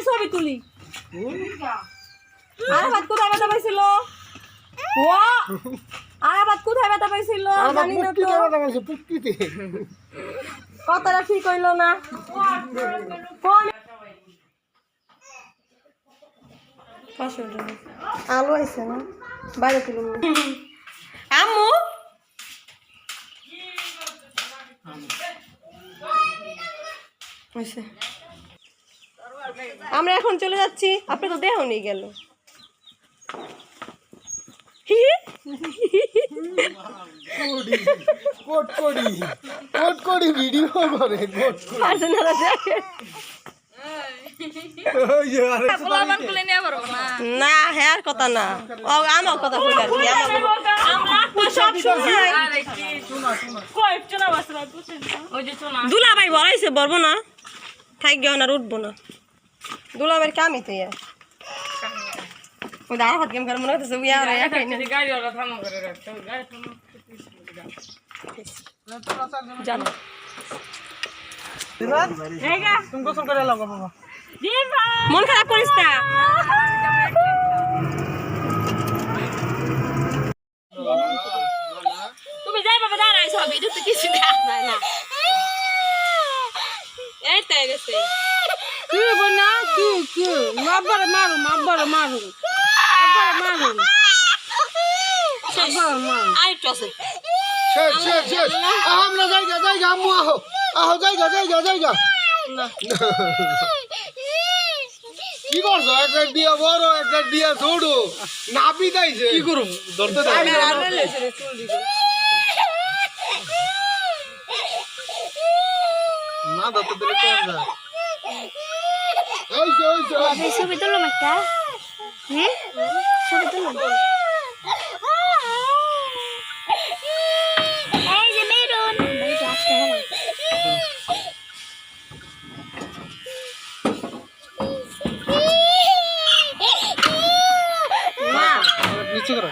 ছবি তুলি আরাফাত কোথায় ব্যথা পাইছিল আরাফাত কোথায় ব্যথা পাইছিল জানি না তো কথাটা ঠিক হইল না আলো আইছে না বাইরে তুলুন আম্মু আমরা এখন চলে যাচ্ছি আপনি তো দেহ নিয়ে গেল ভিডিও করে না হ্যাঁ কথা না আমার কথা দুলাভাই বলাইছে বলবো না থাক গেও না উঠবো না দুলাভাইয়ের কামই তো ওই দাঁড়া হাত গেম করে মনে হচ্ছে জানো মন খারাপ করিস না তুমি যাই বাবা দাঁড়াই সবই এটা তো কিছু না এই তাই গেছে কি বনা কি মাববার মারু আই টসে শেষ আমরা জায়গা আম্মু আহো জায়গা না কি করছো একটা দিয়া বড় একটা দিয়া ছোট নাপি দাইছে কি করুম ধরতে দাও না ধরতে দিলে কোন যায় ওই ছবি তুলো একটা ছবি তুলো এই যে মেরুন এটা আসতে হবে নিচে করো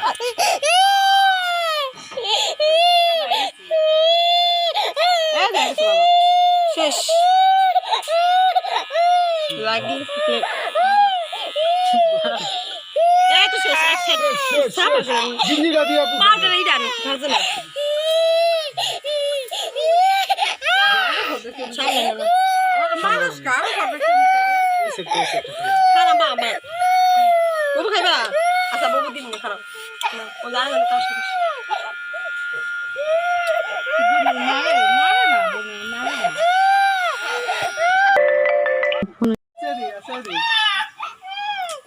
শেষ লাগলে এই তো শেষ এক সাইড জিন্দিরা দিয়া পাউডার এই ডান ভাজে না সামনে না মানুষ কার খাবে খারাপ বাবা বাবু খাইবা আচ্ছা বাবু দিন খারাপ ও জানে না তার সাথে মারে না বমি মারে না Seri.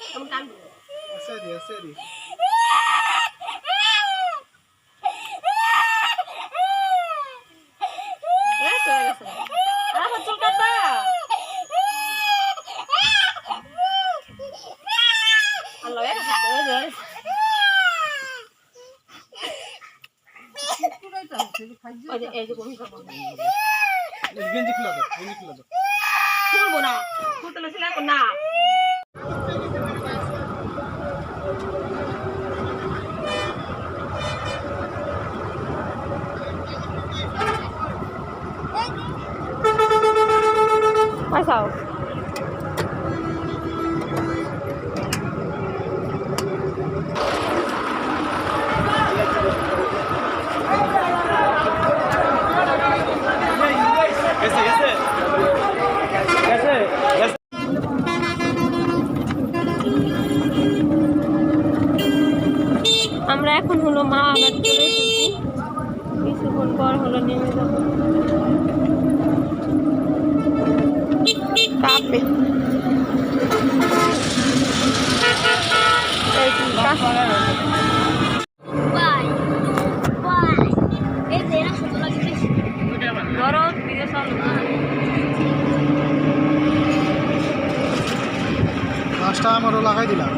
Kamu kan? Seri. Ya, tuh ya. Ah, betul kata. Halo ya, betul. গেঞ্জি খুলে দাও খুলবো না খুলতে ছিল এখন না Masau আমরা এখন হলো মা আবার চলে এসেছি কিছুক্ষণ পর হলো নেমে যাবো কাপে পাঁচটা আমারও লাগাই দিলাম